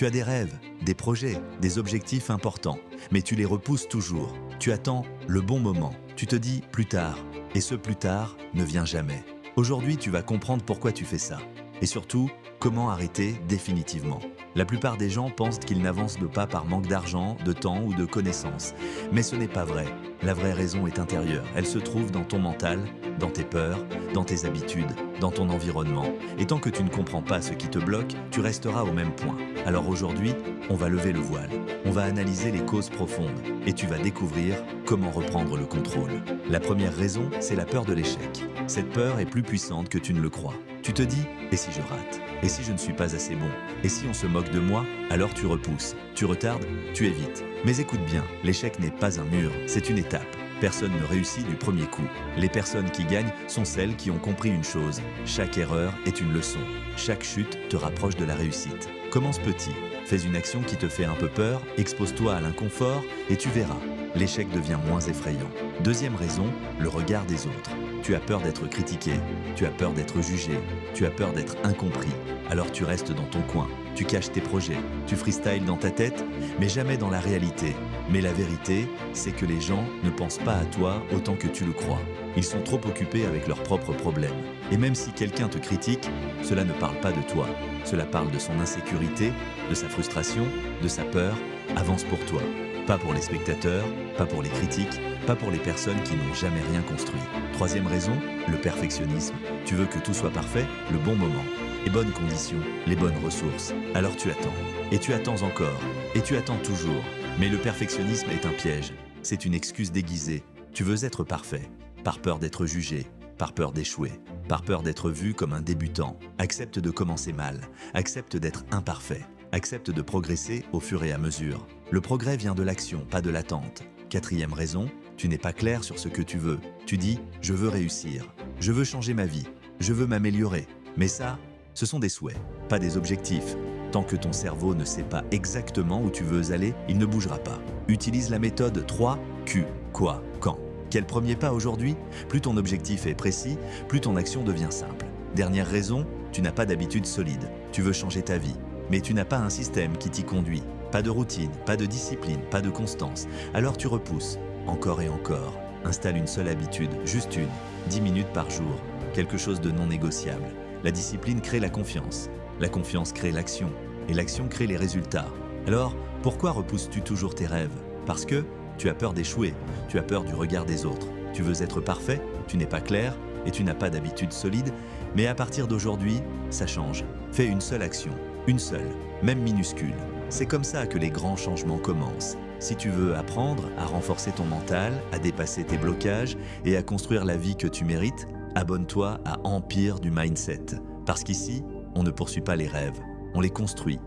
Tu as des rêves, des projets, des objectifs importants, mais tu les repousses toujours. Tu attends le bon moment. Tu te dis plus tard, et ce plus tard ne vient jamais. Aujourd'hui, tu vas comprendre pourquoi tu fais ça. Et surtout, comment arrêter définitivement. La plupart des gens pensent qu'ils n'avancent pas par manque d'argent, de temps ou de connaissances. Mais ce n'est pas vrai. La vraie raison est intérieure. Elle se trouve dans ton mental, dans tes peurs, dans tes habitudes, dans ton environnement. Et tant que tu ne comprends pas ce qui te bloque, tu resteras au même point. Alors aujourd'hui, on va lever le voile. On va analyser les causes profondes. Et tu vas découvrir comment reprendre le contrôle. La première raison, c'est la peur de l'échec. Cette peur est plus puissante que tu ne le crois. Tu te dis, et si je rate? Et si je ne suis pas assez bon? Et si on se moque de moi? Alors tu repousses, tu retardes, tu évites. Mais écoute bien, l'échec n'est pas un mur, c'est une étape. Personne ne réussit du premier coup. Les personnes qui gagnent sont celles qui ont compris une chose. Chaque erreur est une leçon. Chaque chute te rapproche de la réussite. Commence petit. Fais une action qui te fait un peu peur, expose-toi à l'inconfort et tu verras. L'échec devient moins effrayant. Deuxième raison, le regard des autres. Tu as peur d'être critiqué, tu as peur d'être jugé, tu as peur d'être incompris. Alors tu restes dans ton coin, tu caches tes projets, tu freestyles dans ta tête, mais jamais dans la réalité. Mais la vérité, c'est que les gens ne pensent pas à toi autant que tu le crois. Ils sont trop occupés avec leurs propres problèmes. Et même si quelqu'un te critique, cela ne parle pas de toi. Cela parle de son insécurité, de sa frustration, de sa peur. Avance pour toi. Pas pour les spectateurs, pas pour les critiques, pas pour les personnes qui n'ont jamais rien construit. Troisième raison, le perfectionnisme. Tu veux que tout soit parfait, le bon moment, les bonnes conditions, les bonnes ressources. Alors tu attends. Et tu attends encore. Et tu attends toujours. Mais le perfectionnisme est un piège. C'est une excuse déguisée. Tu veux être parfait, par peur d'être jugé, par peur d'échouer, par peur d'être vu comme un débutant. Accepte de commencer mal. Accepte d'être imparfait. Accepte de progresser au fur et à mesure. Le progrès vient de l'action, pas de l'attente. Quatrième raison, tu n'es pas clair sur ce que tu veux. Tu dis « je veux réussir, je veux changer ma vie, je veux m'améliorer ». Mais ça, ce sont des souhaits, pas des objectifs. Tant que ton cerveau ne sait pas exactement où tu veux aller, il ne bougera pas. Utilise la méthode 3Q. Quoi, quand. Quel premier pas aujourd'hui? Plus ton objectif est précis, plus ton action devient simple. Dernière raison, tu n'as pas d'habitude solide. Tu veux changer ta vie, mais tu n'as pas un système qui t'y conduit. Pas de routine, pas de discipline, pas de constance. Alors tu repousses, encore et encore. Installe une seule habitude, juste une, 10 minutes par jour. Quelque chose de non négociable. La discipline crée la confiance crée l'action, et l'action crée les résultats. Alors, pourquoi repousses-tu toujours tes rêves? Parce que tu as peur d'échouer, tu as peur du regard des autres. Tu veux être parfait, tu n'es pas clair, et tu n'as pas d'habitude solide, mais à partir d'aujourd'hui, ça change. Fais une seule action, une seule, même minuscule. C'est comme ça que les grands changements commencent. Si tu veux apprendre à renforcer ton mental, à dépasser tes blocages et à construire la vie que tu mérites, abonne-toi à Empire du Mindset. Parce qu'ici, on ne poursuit pas les rêves, on les construit.